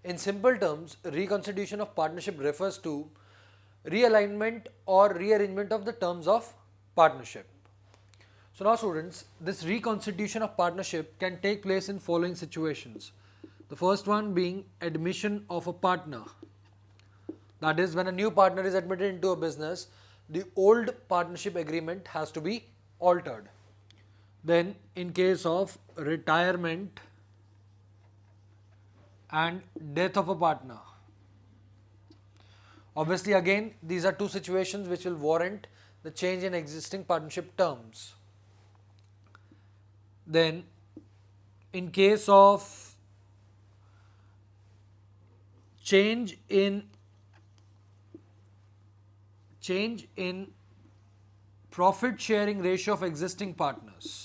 In simple terms, reconstitution of partnership refers to realignment or rearrangement of the terms of partnership. So now students, this reconstitution of partnership can take place in following situations. The first one being admission of a partner. That is, when a new partner is admitted into a business, the old partnership agreement has to be altered. Then in case of retirement and death of a partner. Obviously again these are two situations which will warrant the change in existing partnership terms. Then in case of change in profit sharing ratio of existing partners.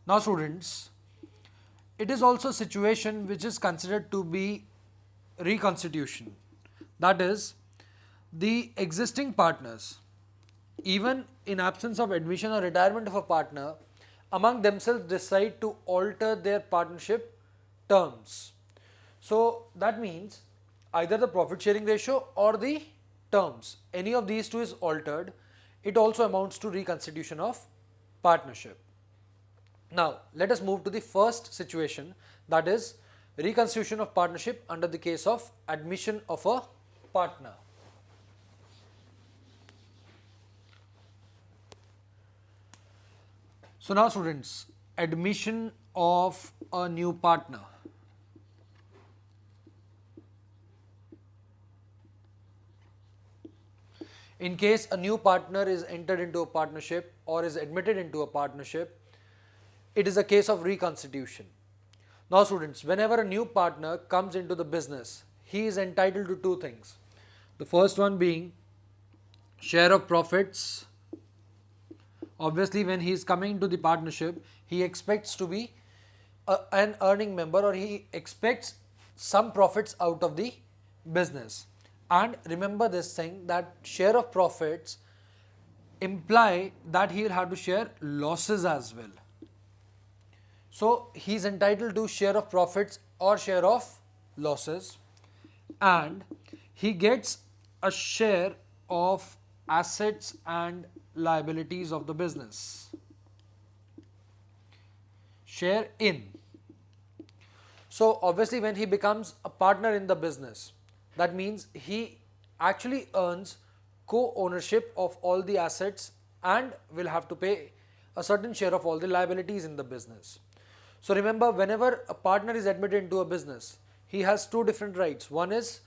Now students, it is also a situation which is considered to be reconstitution. That is, the existing partners, even in absence of admission or retirement of a partner, among themselves decide to alter their partnership terms. So that means either the profit sharing ratio or the terms, any of these two is altered, it also amounts to reconstitution of partnership. Now let us move to the first situation, that is reconstitution of partnership under the case of admission of a partner. So now students, admission of a new partner. In case a new partner is entered into a partnership or is admitted into a partnership, it is a case of reconstitution. Now students, whenever a new partner comes into the business, he is entitled to two things. The first one being share of profits. Obviously when he is coming into the partnership, he expects to be an earning member, or he expects some profits out of the business. And remember this thing, that share of profits imply that he will have to share losses as well. So he is entitled to share of profits or share of losses, and he gets a share of assets and liabilities of the business. Share in. So obviously when he becomes a partner in the business, that means he actually earns co-ownership of all the assets and will have to pay a certain share of all the liabilities in the business. So remember, whenever a partner is admitted into a business, he has two different rights. One is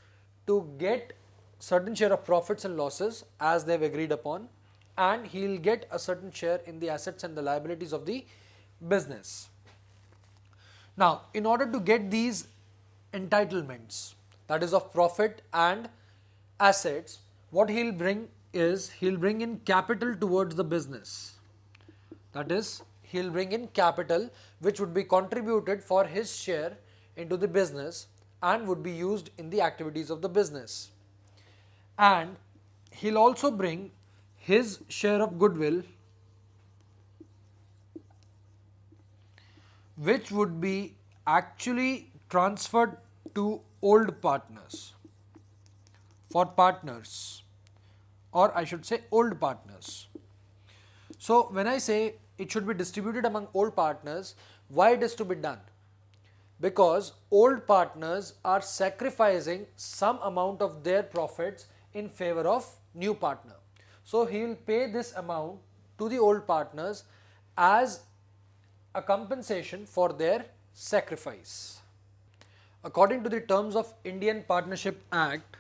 to get certain share of profits and losses as they have agreed upon, and he will get a certain share in the assets and the liabilities of the business. Now, in order to get these entitlements, that is of profit and assets, what he will bring is, he will bring in capital towards the business. That is, he will bring in capital which would be contributed for his share into the business and would be used in the activities of the business. And he will also bring his share of goodwill, which would be actually transferred to old partners, for partners, or I should say old partners. So when I say it should be distributed among old partners, why it is to be done? Because old partners are sacrificing some amount of their profits in favor of new partner. So he will pay this amount to the old partners as a compensation for their sacrifice. According to the terms of Indian Partnership Act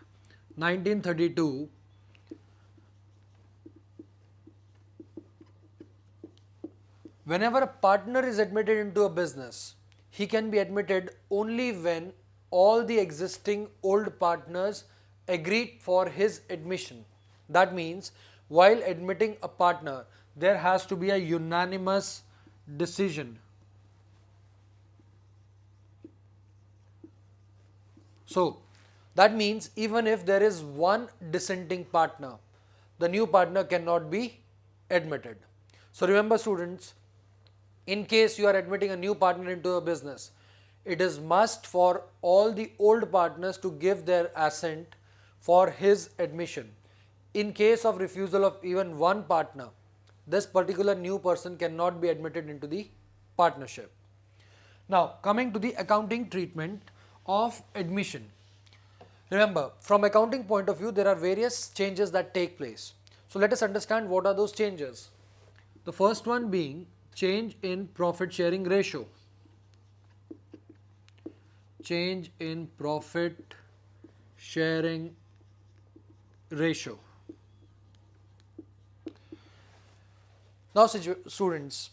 1932, whenever a partner is admitted into a business, he can be admitted only when all the existing old partners agree for his admission. That means while admitting a partner, there has to be a unanimous decision. So that means even if there is one dissenting partner, the new partner cannot be admitted. So remember students, In case you are admitting a new partner into a business, it is must for all the old partners to give their assent for his admission. In case of refusal of even one partner, this particular new person cannot be admitted into the partnership. Now, coming to the accounting treatment of admission. Remember, from accounting point of view, there are various changes that take place. So, let us understand what are those changes. The first one being change in profit sharing ratio. Change in profit sharing ratio. Now, students,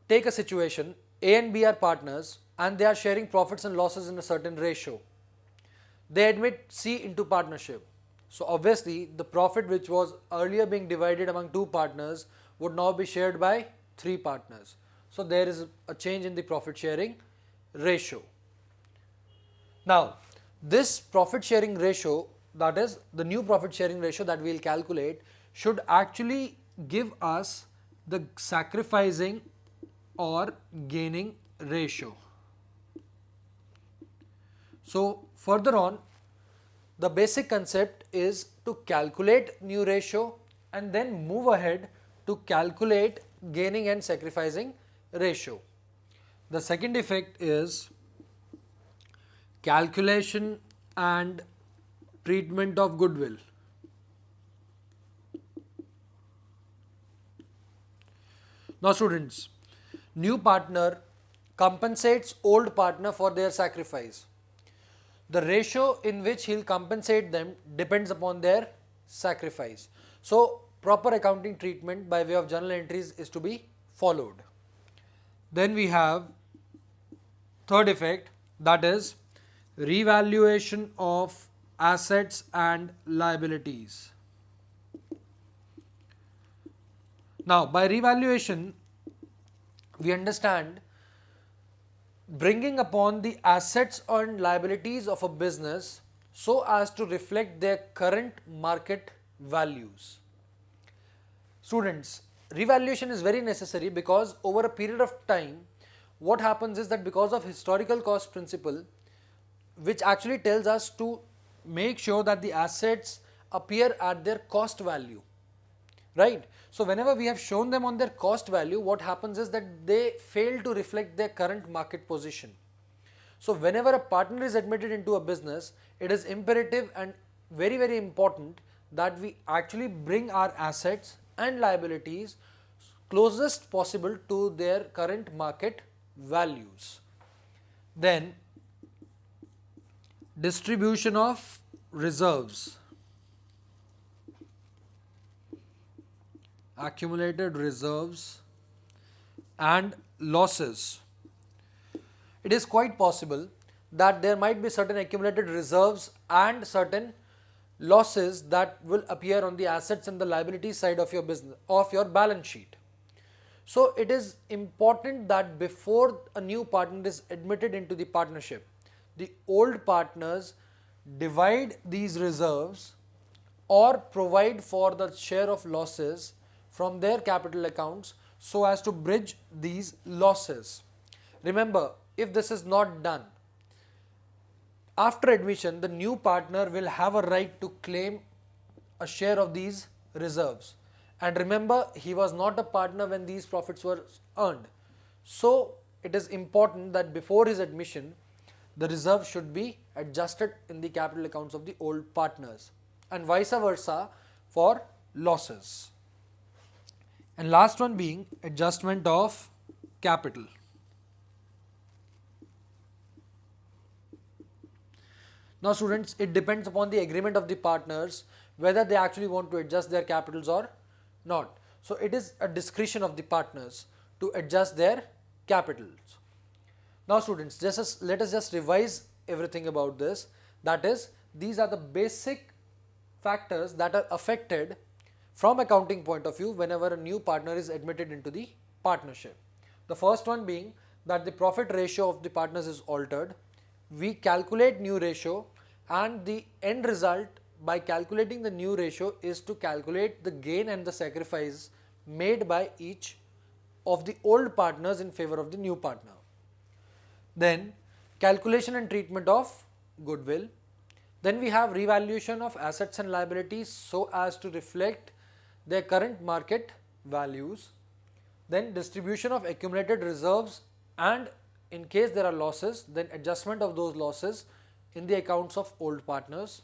take a situation, A and B are partners and they are sharing profits and losses in a certain ratio. They admit C into partnership. So, obviously, the profit which was earlier being divided among two partners would now be shared by three partners. So, there is a change in the profit sharing ratio. Now, this profit sharing ratio, that is the new profit sharing ratio that we will calculate, should actually give us the sacrificing or gaining ratio. So, further on, the basic concept is to calculate new ratio and then move ahead to calculate gaining and sacrificing ratio. The second effect is calculation and treatment of goodwill. Now, students, new partner compensates old partner for their sacrifice. The ratio in which he will compensate them depends upon their sacrifice. So, proper accounting treatment by way of journal entries is to be followed. Then we have third effect, that is revaluation of assets and liabilities. Now, by revaluation, we understand bringing upon the assets and liabilities of a business so as to reflect their current market values. Students, revaluation is very necessary because over a period of time, what happens is that because of historical cost principle, which actually tells us to make sure that the assets appear at their cost value, right? So, whenever we have shown them on their cost value, what happens is that they fail to reflect their current market position. So, whenever a partner is admitted into a business, it is imperative and very, very important that we actually bring our assets and liabilities closest possible to their current market values. Then, distribution of reserves. Accumulated reserves and losses. It is quite possible that there might be certain accumulated reserves and certain losses that will appear on the assets and the liability side of your business, of your balance sheet. So, it is important that before a new partner is admitted into the partnership, the old partners divide these reserves or provide for the share of losses from their capital accounts so as to bridge these losses. Remember, if this is not done, after admission, the new partner will have a right to claim a share of these reserves. And remember, he was not a partner when these profits were earned. So, it is important that before his admission, the reserve should be adjusted in the capital accounts of the old partners and vice versa for losses. And last one being adjustment of capital. Now, students, it depends upon the agreement of the partners whether they actually want to adjust their capitals or not. So, it is a discretion of the partners to adjust their capitals. Now, students, let us just revise everything about this. That is, these are the basic factors that are affected from accounting point of view whenever a new partner is admitted into the partnership. The first one being that the profit ratio of the partners is altered. We calculate new ratio and the end result by calculating the new ratio is to calculate the gain and the sacrifice made by each of the old partners in favor of the new partner. Then calculation and treatment of goodwill. Then we have revaluation of assets and liabilities so as to reflect their current market values. Then distribution of accumulated reserves, and in case there are losses, then adjustment of those losses in the accounts of old partners.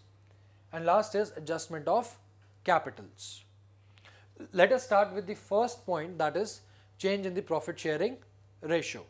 And last is adjustment of capitals. Let us start with the first point, that is change in the profit sharing ratio.